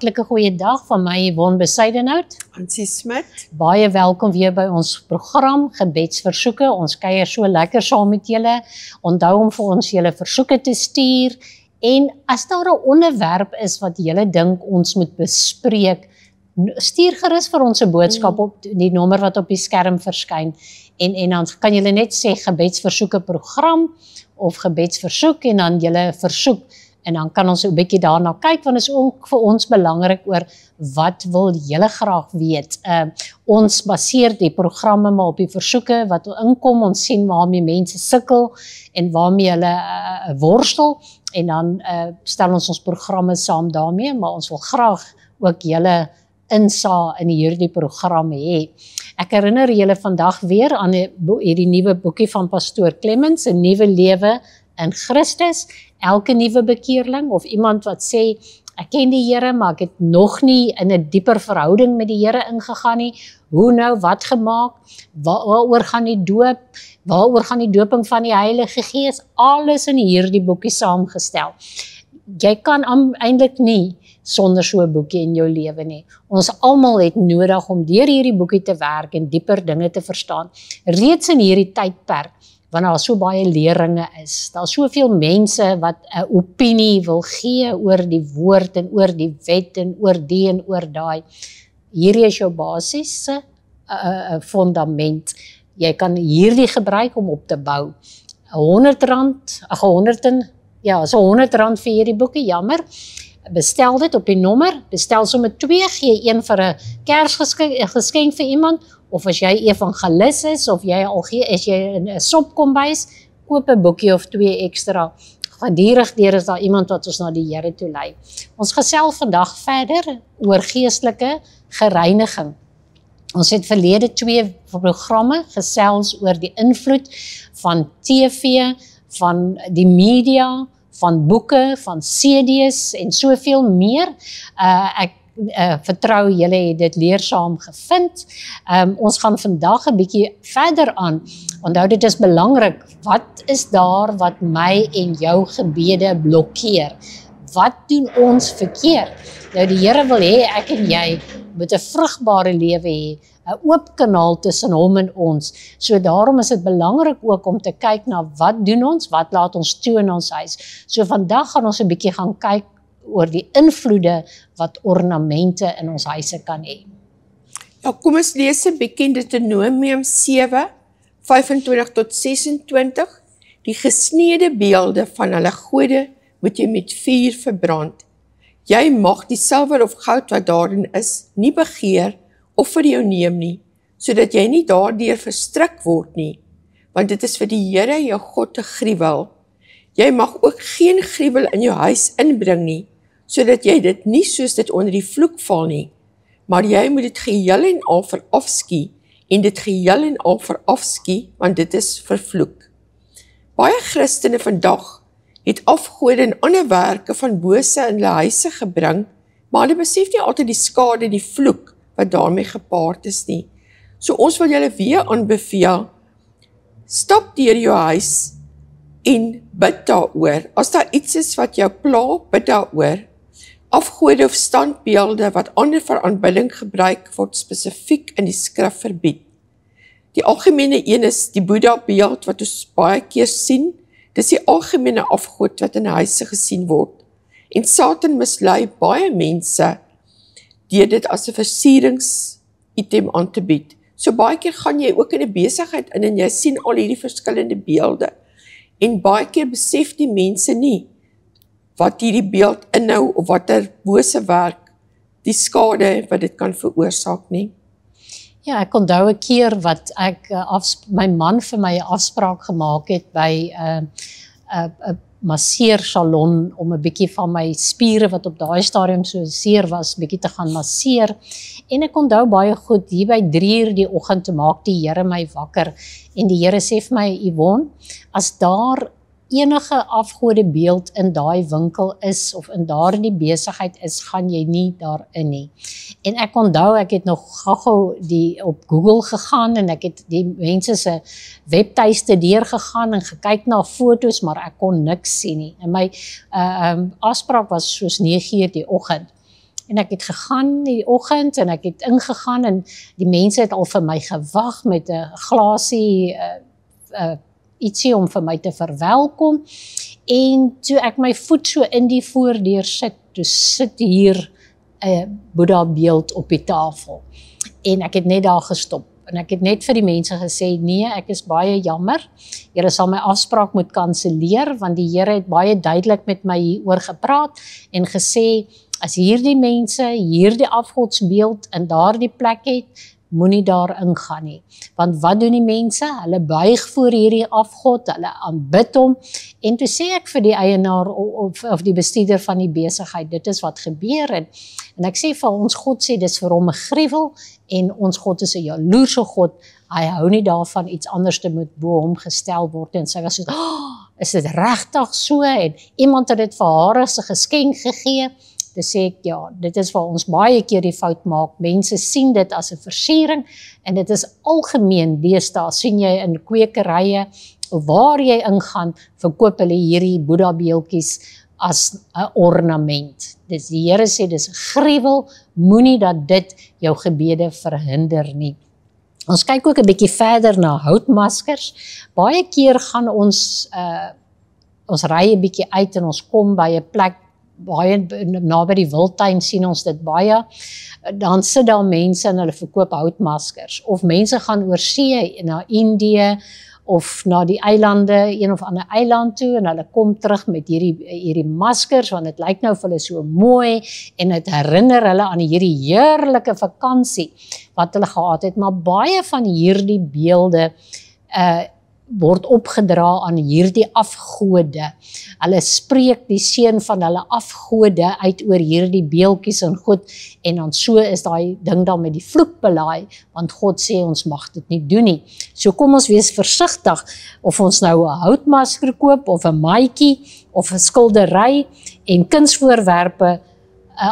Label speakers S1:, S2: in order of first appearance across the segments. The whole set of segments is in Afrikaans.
S1: hartlike goeie dag van my Yvonne Besuidenhout.
S2: Ansie Smit.
S1: Baie welkom weer by ons program Gebedsversoeke. Ons kuier so lekker saam met julle. Onthou om vir ons julle versoeke te stuur. En as daar 'n onderwerp is wat julle dink ons moet bespreek, stuur gerus vir ons 'n boodskap op die nommer wat op die skerm verskyn. En dan kan julle net sê Gebedsversoeke program of gebedsversoek en dan julle versoek. En dan kan ons 'n bietjie daarna kyk, want dit is ook vir ons belangrik oor wat wil julle graag weet. Ons baseer die programme maar op die versoeke wat inkom. Ons sien waarmee mense sukkel en waarmee hulle worstel. En dan stel ons programme saam daarmee, maar ons wil graag ook julle insaag in hierdie program hê. Ek herinner julle vandag weer aan hierdie nuwe boekie van Pastoor Clemens, 'n nuwe lewe in Christus. Elke nuwe bekeerling of iemand wat sê, ek ken die Here, maar ek het nog nie in 'n dieper verhouding met die Here ingegaan nie. Hoe nou, wat gemaak? Waaroor gaan die doop? Waaroor gaan die doping van die Heilige Gees? Alles in hierdie boekie saamgestel. Jy kan eintlik nie sonder so 'n boekie in jou lewe nie. Ons almal het nodig om deur hierdie boekie te werk en dieper dinge te verstaan. Reeds in hierdie tydperk, wanneer daar so baie leringe is, daar is soveel mense wat 'n opinie wil gee oor die woord en oor die wet en oor die en oor daai. Hierdie is jou basiese fundament. Jy kan hierdie gebruik om op te bou. Is R100 vir hierdie boekie, jammer. Bestel dit op die nommer, bestel sommer 2, gee een vir 'n Kersgeskenk vir iemand, of as jy evangelis is, of is jy in 'n sopkombuis, koop 'n boekie of 2 ekstra. Gedurig deur is daar iemand wat ons na die Here toe lei. Ons gesels vandag verder oor geestelike gereiniging. Ons het verlede 2 programme gesels oor die invloed van TV, van die media, van boeke, van CD's en soveel meer. Ek vertrou julle het dit leersaam gevind. Ons gaan vandag 'n bietjie verder aan. Onthou dit is belangrik, wat is daar wat my en jou gebede blokkeer? Wat doen ons verkeerd? Nou die Here wil hê ek en jy moet 'n vrugbare lewe hê, 'n oop kanaal tussen hom en ons. So daarom is dit belangrik ook om te kyk na wat doen ons, wat laat ons toe in ons huis. So vandag gaan ons 'n bietjie gaan kyk oor die invloede wat ornamente in ons huise kan hê.
S2: Ja, kom ons lees 'n bietjie in Deuteronomium 7:25-26. Die gesneede beelde van hulle gode moet jy met vuur verbrand. Jy mag die silwer of goud wat daarin is nie begeer of vir jou neem nie, sodat jy nie daardeur verstrik word nie, want dit is vir die Here jou God 'n gruwel. Jy mag ook geen gruwel in jou huis inbring nie, sodat jy dit nie soos dit onder die vloek val nie, maar jy moet dit geheel en al verafskie, en dit geheel en al verafskie, want dit is vervloek. Baie Christene vandag het afgode en ander werke van bose in hulle huise gebring, maar hulle besef nie altyd die skade en die vloek wat daarmee gepaard is nie. So ons wil julle weer aanbeveel, stap deur jou huis en bid daaroor. As daar iets is wat jou pla, bid daaroor. Afgode of standbeelde wat ander vir aanbidding gebruik word spesifiek in die skrif verbied. Die algemene een is die Boeddha beeld wat ons baie keer sien. Dis die algemene afgod wat in huise gesien word. En Satan mislei baie mense deur dit as 'n versieringsitem aan te bied. So baie keer gaan jy ook in 'n besigheid in en jy sien al hierdie verskillende beelde. En baie keer besef die mense nie wat hierdie beeld inhou of watter bose werk, die skade wat dit kan veroorsaak nie.
S1: Ja, ek onthou 'n keer wat my man vir my 'n afspraak gemaak het by 'n masseersalon om 'n bietjie van my spiere wat op daai stadium so seer was, bietjie te gaan masseer. En ek onthou baie goed, hier by 3:00 die oggend te maak die Here my wakker. En die Here sê vir my, Yvonne, as daar enige afgode beeld in daai winkel is of in daardie besigheid is, gaan jy nie daarin nie. En ek onthou, ek het nog gou-gou op Google gegaan en ek het die mense se webtuiste deurgegaan en gekyk na foto's, maar ek kon niks sien nie. En my afspraak was soos 9:00 die oggend. En ek het gegaan die oggend en ek het ingegaan en die mense het al vir my gewag met 'n glasie ietsie om vir my te verwelkom. En toe ek my voet so in die voordeur sit, toe sit hier 'n Boeddha beeld op die tafel. En ek het net daar gestop. En ek het net vir die mense gesê, nee, ek is baie jammer. Julle sal my afspraak moet kanselleer, want die Here het baie duidelik met my hieroor gepraat en gesê, as hierdie mense hierdie afgodsbeeld in daardie plek het, moenie daar ingaan nie. Want wat doen die mense? Hulle buig voor hierdie afgod, hulle aanbid hom. En toe sê ek vir die eienaar of die bestuurder van die besigheid, dit is wat gebeur. En ek sê vir ons God sê, dis vir hom 'n gruwel en ons God is 'n jaloerse God. Hy hou nie daarvan iets anders te moet bo hom gestel word. En sy was so, is dit regtig so? En iemand het dit vir haar as 'n geskenk gegee. Toe sê ek, ja, dit is waar ons baie keer die fout maak. Mense sien dit as 'n versiering en dit is algemeen deesdae, sien jy in kwekerye of waar jy ingaan, verkoop hulle hierdie Boeddha beeldjies as 'n ornament. Dis die Here sê dis 'n gruwel, moenie dat dit jou gebede verhinder nie. Ons kyk ook 'n bietjie verder na houtmaskers. Baie keer gaan ons ry 'n bietjie uit en ons kom by 'n plek baie naby die wildtuin sien ons dit baie, dan sit daar mense en hulle verkoop houtmaskers, of mense gaan oor see na Indië, of na die eilande, een of ander eiland toe, en hulle kom terug met hierdie maskers, want dit lyk nou vir hulle so mooi, en dit herinner hulle aan hierdie heerlike vakansie, wat hulle gehad het, maar baie van hierdie beelde, word opgedra aan hierdie afgode. Hulle spreek die seën van hulle afgode uit oor hierdie beeldjies en goed, en dan so is daai ding dan met die vloek belaai, want God sê ons mag dit nie doen nie. So kom ons wees versigtig, of ons nou 'n houtmasker koop, of 'n maatjie, of 'n skildery, en kunsvoorwerpe,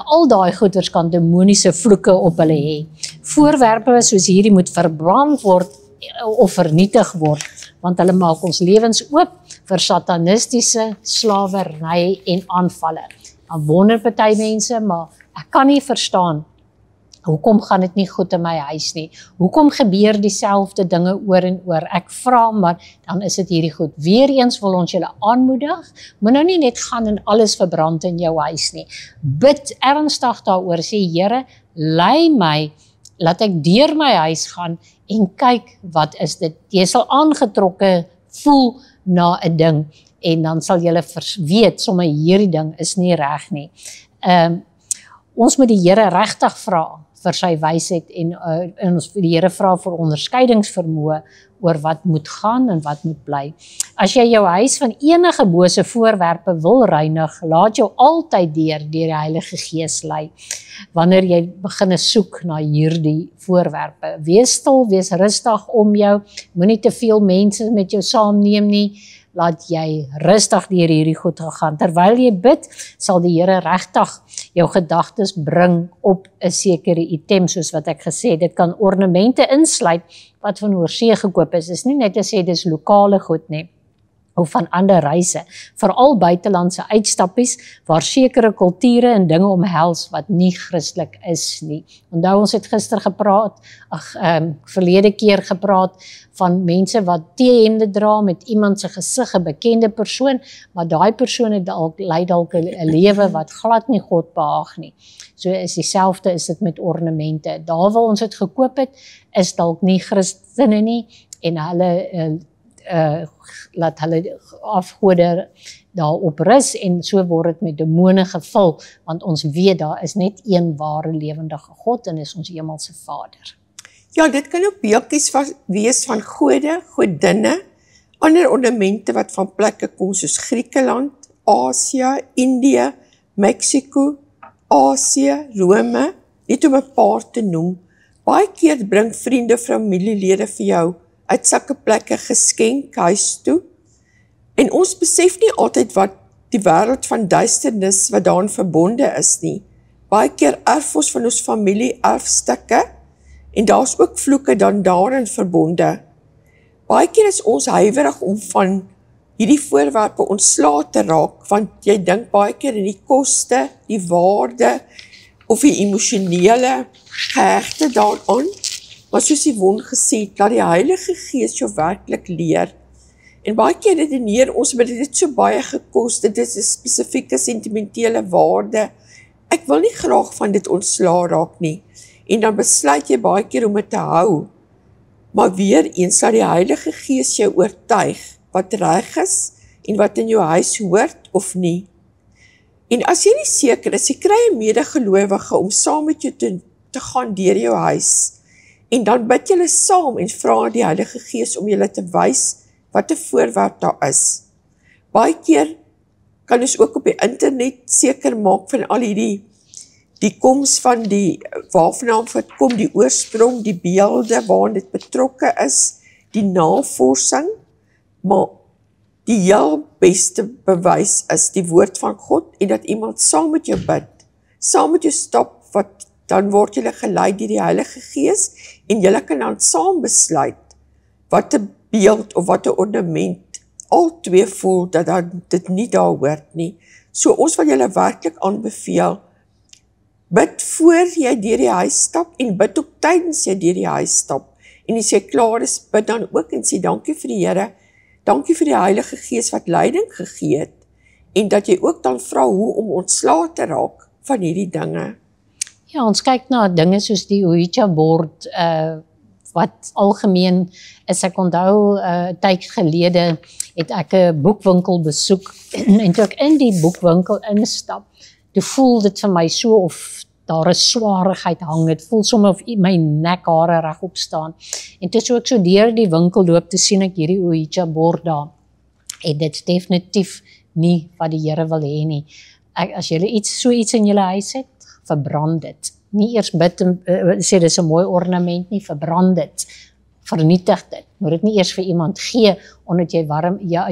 S1: al daai goeders kan demoniese vloeke op hulle hê. Voorwerpe soos hierdie moet verbrand word, of vernietig word, want hulle maak ons lewens oop vir satanistiese slawerny en aanvalle. Dan wonder party mense, maar ek kan nie verstaan, hoekom gaan dit nie goed in my huis nie? Hoekom gebeur dieselfde dinge oor en oor? Ek vra, maar dan is dit hierdie goed. Weereens wil ons julle aanmoedig, moet nou nie net gaan en alles verbrand in jou huis nie. Bid ernstig daaroor, sê Here, lei my, laat ek deur my huis gaan en kyk, wat is dit? Jy sal aangetrokke voel na 'n ding, en dan sal jy weet, sommer hierdie ding is nie reg nie. Ons moet die Here regtig vra vir sy wysheid, en ons die Here vra vir onderskeidingsvermoë oor wat moet gaan en wat moet bly. As jy jou huis van enige bose voorwerpe wil reinig, laat jou altyd deur die Heilige Gees lei, wanneer jy begin soek na hierdie voorwerpe. Wees stil, wees rustig om jou, moenie te veel mense met jou saamneem nie, laat jy rustig deur hierdie goed gaan. Terwyl jy bid, sal die Here regtig jou gedagtes bring op 'n sekere item, soos wat ek gesê het. Dit kan ornamente insluit wat van oorsee gekoop is. Dit is nie net te sê dis lokale goed nie, of van ander reise, veral buitelandse uitstappies, waar sekere kulture en dinge omhels wat nie Christelik is nie. Onthou, ons het gister verlede keer gepraat van mense wat T-hemde dra met iemand se gesig, 'n bekende persoon, maar daai persoon het lei dalk 'n lewe wat glad nie God behaag nie. So is dieselfde is dit met ornamente. Daar waar ons dit gekoop het, is dalk nie Christene nie, en hulle laat hulle afgode daarop rus, en so word dit met demone gevul, want ons weet daar is net een ware lewendige God, en is ons hemelse Vader.
S2: Ja, dit kan ook beeldjies wees van gode, godinne, ander ornamente wat van plekke kom soos Griekeland, Asië, Indië, Mexico, Asië, Rome, net om 'n paar te noem. Baie keer bring vriende, familielede vir jou uit sulke plekke geskenk huis toe. En ons besef nie altyd wat die wêreld van duisternis wat daarin verbonde is nie. Baie keer erf ons van ons familie erfstukke, en daar's ook vloeke dan daarin verbonde. Baie keer is ons huiwerig om van hierdie voorwerpe ontslae te raak, want jy dink baie keer in die koste, die waarde, of die emosionele gehegte daaraan, maar soos Yvonne gesê het, laat die Heilige Gees jou werklik leer. En baie keer redeneer ons, maar dit het so baie gekos, dit is 'n spesifieke sentimentele waarde. Ek wil nie graag van dit ontslaa raak nie. En dan besluit jy baie keer om dit te hou. Maar weer eens laat die Heilige Gees jou oortuig wat reg is en wat in jou huis hoort of nie. En as jy nie seker is, jy kry 'n medegelowige om saam met jou te gaan deur jou huis. En dan bid julle saam en vra die Heilige Gees om julle te wys wat 'n voorwerp daar is. Baie keer kan ons ook op die internet seker maak van al die koms van waarvandaan dit kom, die oorsprong, die beelde waarin dit betrokke is, die navorsing, maar die heel beste bewys is die woord van God en dat iemand saam met jou bid, saam met jou stap, dan word jy gelei deur die Heilige Gees en jy kan dan saam besluit wat 'n beeld of wat 'n ornament al twee voel dat dit nie daar hoort nie. So ons wil julle werklik aanbeveel, bid voor jy deur die huis stap en bid ook tydens jy deur die huis stap. En as jy klaar is, bid dan ook en sê dankie vir die Here, dankie vir die Heilige Gees wat leiding gegee het en dat jy ook dan vra hoe om ontslae te raak van hierdie dinge.
S1: Ja, ons kyk na dinge soos die Ouija-bord, wat algemeen is. Ek onthou, 'n tyd gelede het ek 'n boekwinkel besoek en toe ek in die boekwinkel instap, toe voel dit vir my so of daar 'n swaarigheid hang, dit voel sommer of my nekhare regop staan. En toe ek so deur die winkel loop, toe sien ek hierdie Ouija-bord daar. En dit is definitief nie wat die Here wil hê nie. As jy so iets in julle huis het, verbrand dit. Nie eers bid en sê dis 'n mooi ornament nie, verbrand dit. Vernietig dit. Moet dit nie eers vir iemand gee omdat jy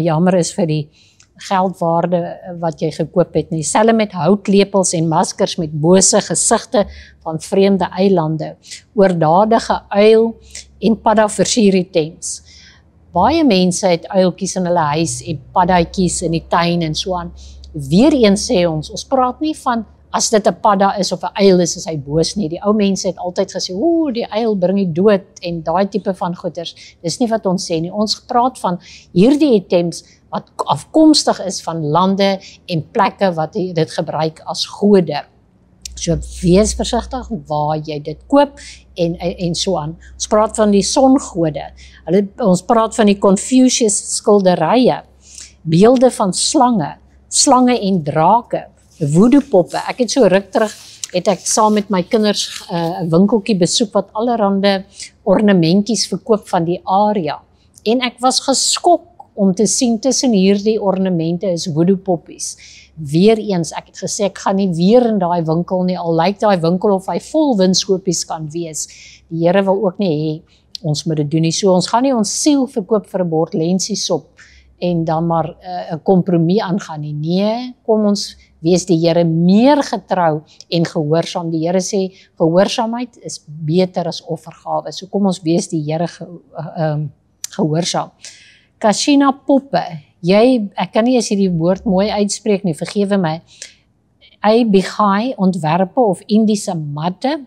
S1: jammer is vir die geldwaarde wat jy gekoop het nie. Selfs met houtlepels en maskers met bose gesigte van vreemde eilande, oordadige uil en padda versieritems. Baie mense het uiltjies in hulle huis en paddatjies in die tuin en so aan. Weereens sê ons praat nie van as dit 'n padda is of 'n uil is hy boos nie. Die ou mense het altyd gesê, die uil bring die dood en daai tipe van goeders. Dis nie wat ons sê nie. Ons praat van hierdie items wat afkomstig is van lande en plekke wat dit gebruik as gode. So wees versigtig waar jy dit koop en so aan. Ons praat van die songode. Ons praat van die Confucius skilderye, beelde van slange en drake, voodoo-poppe. Ek het so ruk terug, het ek saam met my kinders 'n winkeltjie besoek wat allerhande ornamentjies verkoop van die area. En ek was geskok om te sien tussen hierdie ornamente is voodoo-poppies. Weereens, ek het gesê ek gaan nie weer in daai winkel nie, al lyk daai winkel of hy vol winskoopies kan wees. Die Here wil ook nie hê ons moet dit doen nie. So ons gaan nie ons siel verkoop vir 'n bord lensiesop en dan maar 'n kompromie aangaan nie. Nee, kom ons wees die Here meer getrou en gehoorsaam. Die Here sê gehoorsaamheid is beter as offergawe. So kom ons wees die Here gehoorsaam. Kashina poppe. Ek kan nie as hierdie woord mooi uitspreek nie, vergewe my. Bihai ontwerpe of Indiese matte.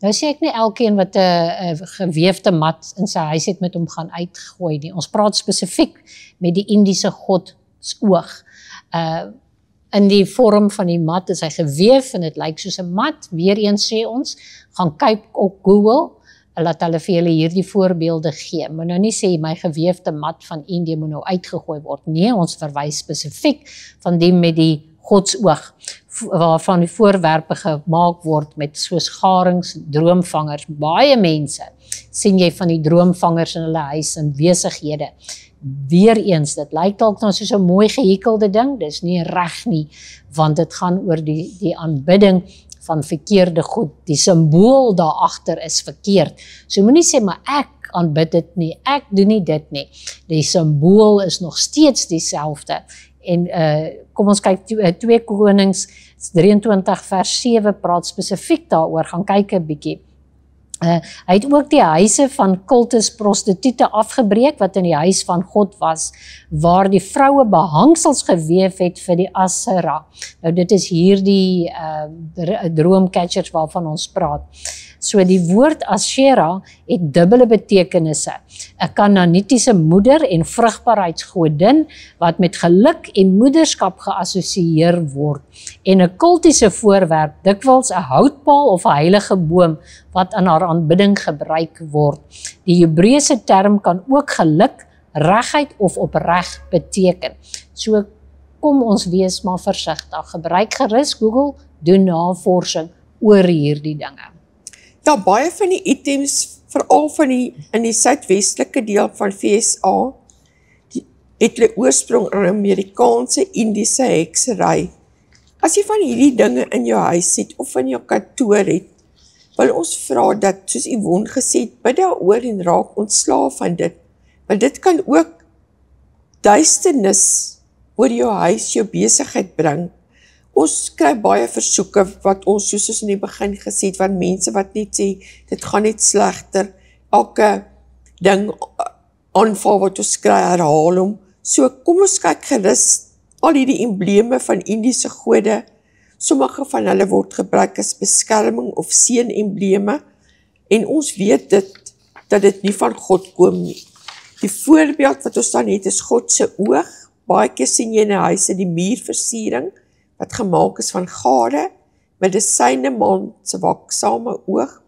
S1: Nou sê ek nie elkeen wat 'n geweefde mat in sy huis het met hom gaan uitgooi nie. Ons praat spesifiek met die Indiese god se oog. In die vorm van die mat is hy geweef en dit lyk soos 'n mat. Weereens sê ons, gaan kyk op Google, laat hulle vir julle hierdie voorbeelde gee. Moet nou nie sê my geweefde mat van Indië moet nou uitgegooi word. Nee, ons verwys spesifiek van die met die godsoog, waarvan die voorwerpe gemaak word met soos garings, droomvangers. Baie mense sien jy van die droomvangers in hulle huis en besighede. Weereens, dit lyk dalk nou soos 'n mooi gehekelde ding, dis nie reg nie, want dit gaan oor die aanbidding van verkeerde goed. Die simbool daar agter is verkeerd. So moenie sê maar ek aanbid dit nie, ek doen nie dit nie. Die simbool is nog steeds dieselfde. En kom ons kyk 2 Konings 23 vers 7 praat spesifiek daaroor, gaan kyk 'n bietjie. Hy het ook die huise van kultus prostituie afgebreek wat in die huis van God was, waar die vroue behangsels geweef het vir die Asera. Nou dit is hier die droomcatchers waarvan ons praat. So die woord Asherah het dubbele betekenisse. 'n Kanaanitiese moeder en vrugbaarheidsgodin wat met geluk en moederskap geassosieer word. En 'n kultiese voorwerp, dikwels 'n houtpaal of 'n heilige boom wat aan haar aanbidding gebruik word. Die Hebreëse term kan ook geluk, regheid of opreg beteken. So kom ons wees maar versigtig. Gebruik gerus Google, doen navorsing oor hierdie dinge.
S2: Ja, baie van die items, veral in die suidwestelike deel van VSA, het hulle oorsprong in Amerikaanse Indiese heksery. As jy van hierdie dinge in jou huis het of in jou kantoor het, wil ons vra dat, soos Yvonne gesê het, bid daaroor en raak ontslaaf van dit. Want dit kan ook duisternis oor jou huis, jou besigheid bring. Ons kry baie versoeke wat ons soos in die begin gesê het, van mense wat net sê, dit gaan net slegter, elke ding aanval wat ons kry, herhaal hom. So kom ons kyk gerus al hierdie embleme van Indiese gode, sommige van hulle word gebruik as beskerming of seënembleme, en ons weet dat dit nie van God kom nie. Die voorbeeld wat ons dan het is God se oog. Baie keer sien jy in 'n huis die muurversiering, wat gemaak is van gade, medisyne maan se waksame oog,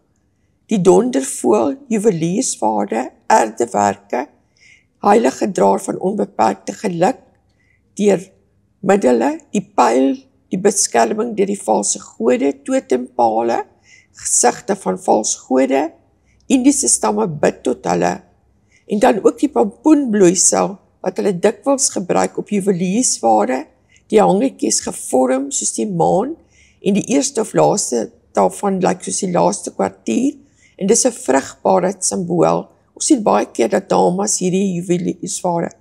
S2: die dondervoël, juweliersware, erdewerke, heilige draer van onbeperkte geluk, deur middele, die pyl, die beskerming deur die valse gode, totempale, gesigte van valse gode, Indiese stamme bid tot hulle, en dan ook die pompoenbloeisel, wat hulle dikwels gebruik op juweliersware, die hangetjies gevorm soos die maan, en die eerste of laaste daarvan lyk soos die laaste kwartier, en dis 'n vrugbaarheidssymbool. Ons sien baie keer dat dames hierdie juweliersware,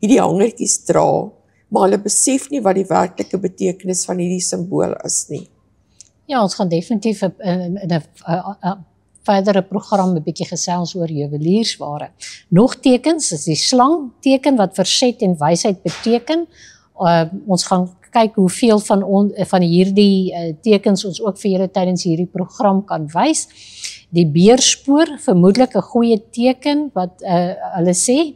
S2: hierdie hangetjies dra, maar hulle besef nie wat die werklike betekenis van hierdie simbool is nie.
S1: Ja, ons gaan definitief in 'n verdere program 'n bietjie gesels oor juweliersware. Nog tekens is die slang teken wat verset en wysheid beteken. Ons gaan kyk hoeveel van hierdie tekens ons ook vir julle tydens hierdie program kan wys. Die beerspoor, vermoedelik 'n goeie teken wat hulle sê.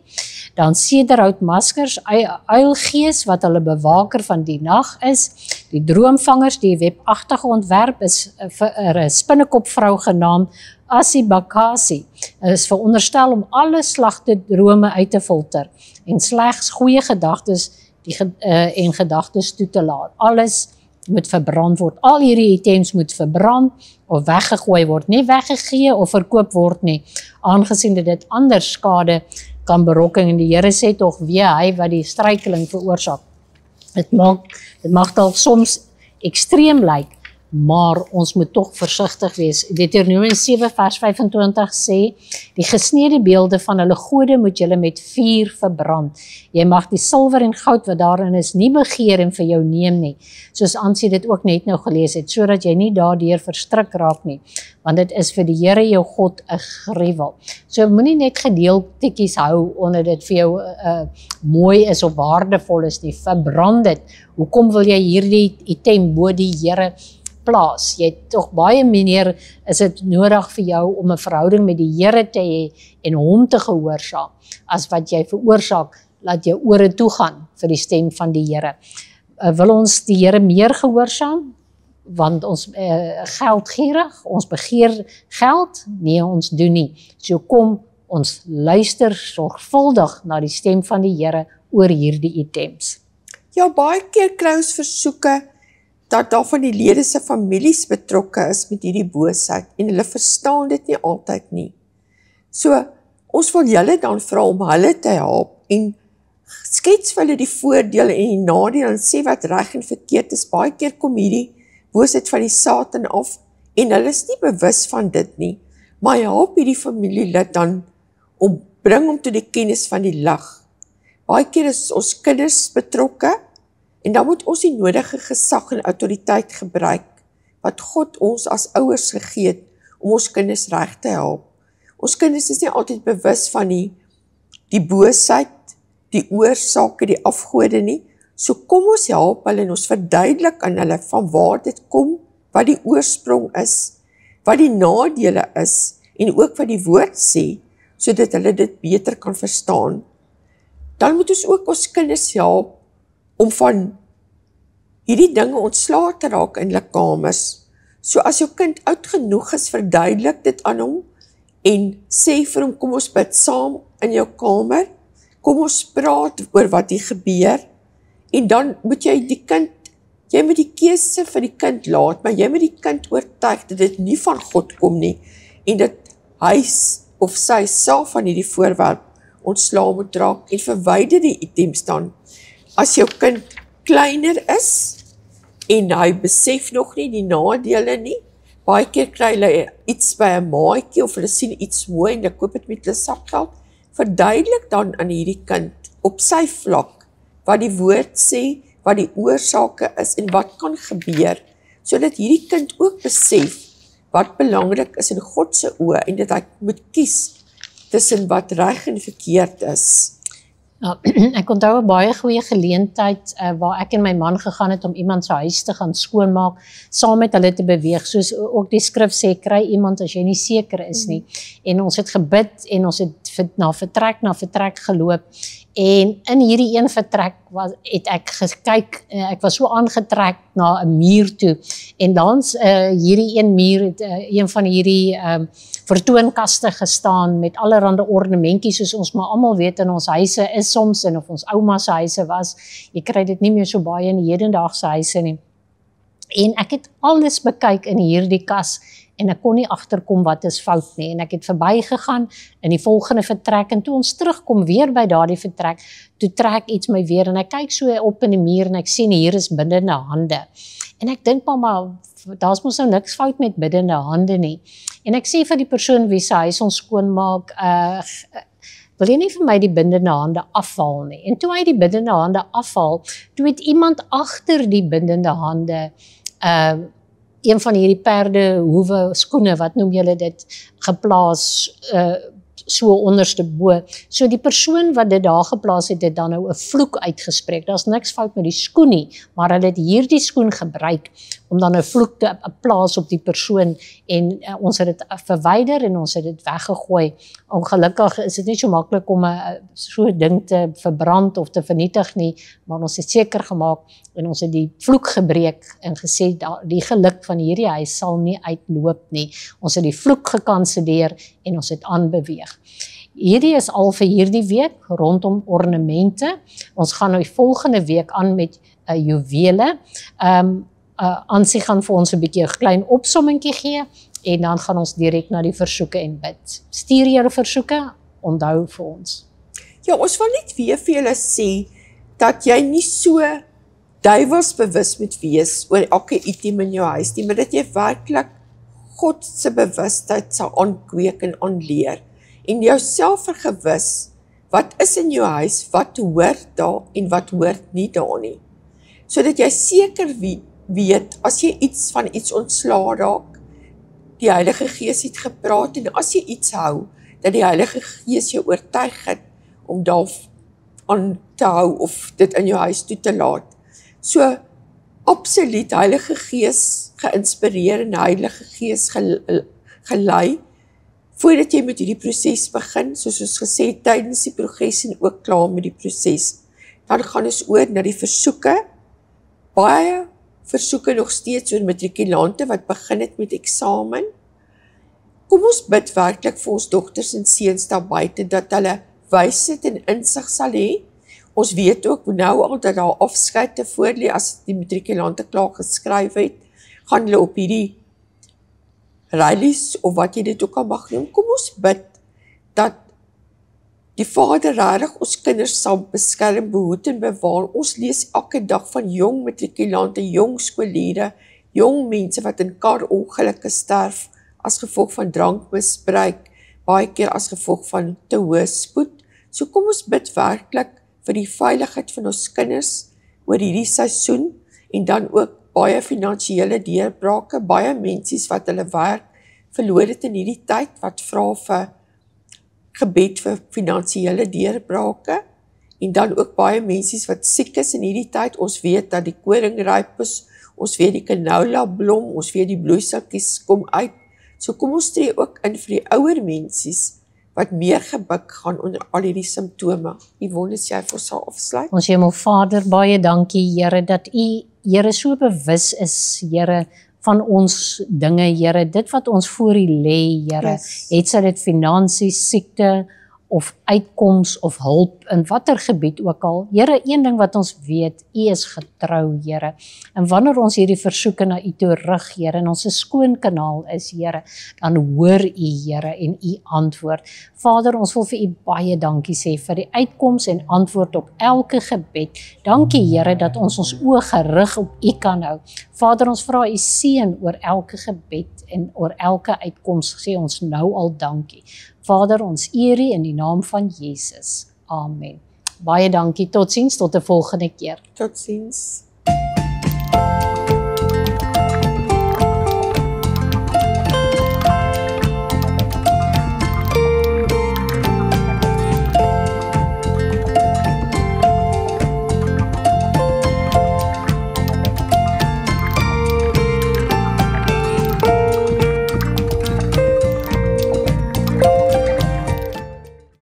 S1: Dan sederhoutmaskers, uilgees wat hulle bewaker van die nag is. Die droomvangers, die webagtige ontwerp is vir 'n spinnekopvrou genaamd Asibakasi. Dit is veronderstel om alle slegte drome uit te filter en slegs goeie gedagtes en gedagtes toe te laat. Alles moet verbrand word. Al hierdie items moet verbrand of weggegooi word, nie weggegee of verkoop word nie, aangesien dit anders skade kan berokken, en die Here sê tog, wie hy wat die struikeling veroorsaak. Dit mag dalk soms ekstreem lyk, maar ons moet tog versigtig wees. Deuteronomium 7 vers 25 sê, die gesneede beelde van hulle gode moet julle met vuur verbrand. Jy mag die silwer en goud wat daarin is nie begeer en vir jou neem nie, soos Ansie dit ook net nou gelees het, sodat jy nie daardeur verstrik raak nie, want dit is vir die Here jou God 'n gruwel. So moenie net gedeeltetjies hou onder dit vir jou mooi is of waardevol is nie, verbrand dit. Hoekom wil jy hierdie item bo die Here plaas? Jy het tog baie meer, is dit nodig vir jou om 'n verhouding met die Here te hê en hom te gehoorsaam, as wat jy veroorsaak, laat jou ore toegaan vir die stem van die Here. Wil ons die Here meer gehoorsaam? Want ons geldgierig, ons begeer geld? Nee, ons doen nie. So kom, ons luister sorgvuldig na die stem van die Here oor hierdie items.
S2: Ja, baie keer kry ons versoeke dat daar van die lede se families betrokke is met hierdie boosheid, en hulle verstaan dit nie altyd nie. So, ons wil julle dan vra om hulle te help, en skets vir hulle die voordele en die nadele, en sê wat reg en verkeerd is. Baie keer kom hierdie boosheid van die Satan af, en hulle is nie bewus van dit nie, maar help hierdie familielid dan bring hom tot die kennis van die lig. Baie keer is ons kinders betrokke, en dan moet ons die nodige gesag en autoriteit gebruik, wat God ons as ouers gegee het, om ons kinders reg te help. Ons kinders is nie altyd bewus van die boosheid, die oorsake, die afgode nie. So kom ons help hulle en ons verduidelik aan hulle van waar dit kom, wat die oorsprong is, wat die nadele is en ook wat die woord sê, sodat hulle dit beter kan verstaan. Dan moet ons ook ons kinders help om van hierdie dinge ontslae te raak in hulle kamers. So as jou kind oud genoeg is, verduidelik dit aan hom en sê vir hom, kom ons bid saam in jou kamer, kom ons praat oor wat hier gebeur, en dan moet jy moet die keuse vir die kind laat, maar jy moet die kind oortuig dat dit nie van God kom nie, en dat hy of sy self van hierdie voorwerp ontslae moet raak, en verwyder die items dan. As jou kind kleiner is, en hy besef nog nie die nadele nie, baie keer kry hulle iets by 'n maatjie, of hulle sien iets mooi, en hulle koop dit met hulle sakgeld, verduidelik dan aan hierdie kind, op sy vlak, wat die woord sê, wat die oorsake is, en wat kan gebeur, sodat hierdie kind ook besef, wat belangrik is in God se oë, en dat hy moet kies, tussen wat reg en verkeerd is.
S1: Ja, ek onthou 'n baie goeie geleentheid waar ek en my man gegaan het om iemand se huis te gaan skoonmaak, saam met hulle te beweeg, soos ook die skrif sê, kry iemand as jy nie seker is nie. En ons het gebid en ons het na vertrek geloop. En in hierdie een vertrek het ek gekyk, ek was so aangetrek na 'n muur toe. En dan's hierdie een muur het een van hierdie vertoonkaste gestaan met allerhande ornamentjies, soos ons maar almal weet in ons huise is soms, en of ons ouma se huise was, jy kry dit nie meer so baie in die hedendaagse huise nie. En ek het alles bekyk in hierdie kas, en ek kon nie agterkom wat is fout nie, en ek het verbygegaan in die volgende vertrek, en toe ons terugkom weer by daardie vertrek, toe trek iets my weer, en ek kyk so op in die muur, en ek sien hier is bindende hande, en ek dink maar, daar's mos nou niks fout met bindende hande nie, en ek sê vir die persoon wie se huis ons skoonmaak, wil jy nie vir my die bindende hande afhaal nie, en toe hy die bindende hande afhaal, toe het iemand agter die bindende hande, een van hierdie perdehoewe skoene, wat noem julle dit, geplaas so onderste bo. So die persoon wat dit daar geplaas het dan nou 'n vloek uitgespreek. Daar's niks fout met die skoen nie, maar hulle het hierdie skoen gebruik om dan 'n vloek te plaas op die persoon, en ons het dit verwyder en ons het dit weggegooi. Ongelukkig is dit nie so maklik om so 'n ding te verbrand of te vernietig nie, maar ons het seker gemaak en ons het die vloek gebreek en gesê die geluk van hierdie huis sal nie uitloop nie. Ons het die vloek gekanselleer en ons het aanbeweeg. Hierdie is al vir hierdie week rondom ornamente. Ons gaan nou die volgende week aan met juwele. Ansie gaan vir ons 'n bietjie 'n klein opsommingkie gee en dan gaan ons direk na die versoeke en bid. Stuur julle versoeke, onthou vir ons.
S2: Ja, ons wil net weer vir julle sê dat jy nie so duiwelsbewus moet wees oor elke item in jou huis nie, maar dat jy werklik God se bewustheid sal aankweek en aanleer. En jouself vergewis, wat is in jou huis, wat hoort daar en wat hoort nie daar nie. Sodat jy seker weet, as jy iets van iets ontslaa raak, die Heilige Gees het gepraat, en as jy iets hou, dat die Heilige Gees jou oortuig het, om daaraan te hou, of dit in jou huis toe te laat. So, absoluut Heilige Gees geïnspireer en Heilige Gees gelei, voordat jy met hierdie proses begin, soos ons gesê, tydens die progress en ook klaar met die proses. Dan gaan ons oor na die versoeke, baie versoeke nog steeds oor matrikulante wat begin het met eksamen. Kom ons bid werklik vir ons dogters en seuns daar buite, dat hulle wysheid en insig sal hê. Ons weet ook nou al dat daar afskeid te voorlê as die matrikulante klaar geskryf het, gaan hulle op hierdie rallies, of wat jy dit ook al mag noem. Kom ons bid dat die Vader regtig ons kinders sal beskerm, behoed en bewaar. Ons lees elke dag van jong matrikulante, jong skoolleerders, jong mense wat in karongelukke sterf as gevolg van drankmisbruik, baie keer as gevolg van te hoë spoed. So kom ons bid werklik vir die veiligheid van ons kinders oor hierdie seisoen, en dan ook baie finansiële deurbrake, baie mensies wat hulle werk verloor het in hierdie tyd, wat vra vir gebed vir finansiële deurbrake, en dan ook baie mense wat siek is in hierdie tyd. Ons weet dat die koringryp is, ons weet die canola blom, ons weet die bloeiseltjies kom uit. So kom ons tree ook in vir die ouer mense wat meer gebuk gaan onder al hierdie simptome. Yvonne, as jy vir ons sal afsluit.
S1: Ons Hemelvader, baie dankie Here dat U, Here, so bewus is, Here, van ons dinge, Here, dit wat ons voor U lê, Here, het sy dit finansies, siekte, of uitkoms, of hulp, in watter gebied ook al. Here, een ding wat ons weet, U is getrou, Here, en wanneer ons hierdie versoeke na U toe rig, Here, en ons 'n skoon kanaal is, Here, dan hoor U, Here, en U antwoord. Vader, ons wil vir U baie dankie sê vir die uitkoms en antwoord op elke gebed. Dankie, Here, dat ons oë gerig op U kan hou. Vader, ons vra U seën oor elke gebed en oor elke uitkoms, sê ons nou al dankie. Vader, ons eer U in die naam van Jesus. Amen. Baie dankie, totsiens, tot 'n volgende keer.
S2: Totsiens.